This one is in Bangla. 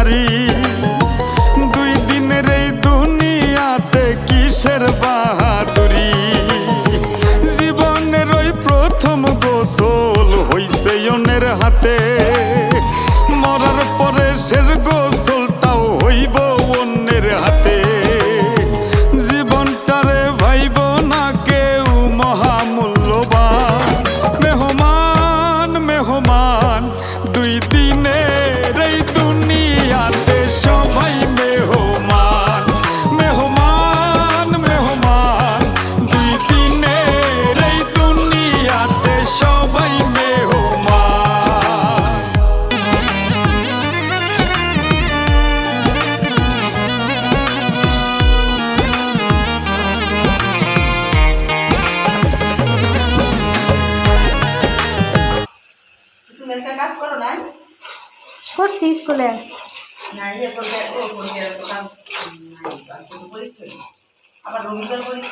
পারি। দুই দিনের এই দুনিয়াতে কিসের বাহাদুরি, জীবনের ওই প্রথম গোসল হইছে অন্যের হাতে, মরার পরে শের গোসলটাও হইব অন্যের হাতে। জীবনটারে ভাইব না কেউ মহামূল্যবান, মেহমান মেহমান দুই দিনের এই দুনিয়াতে সবাই মেহমান, মেহমান মেহমান দুই দিনের এই দুনিয়াতে সবাই মেহমান। তুমি একটা কাজ করো না? করছি স্কুলে। না ইয়ে করবে ও করবে কাম নাই, আবার রবিবার করিস।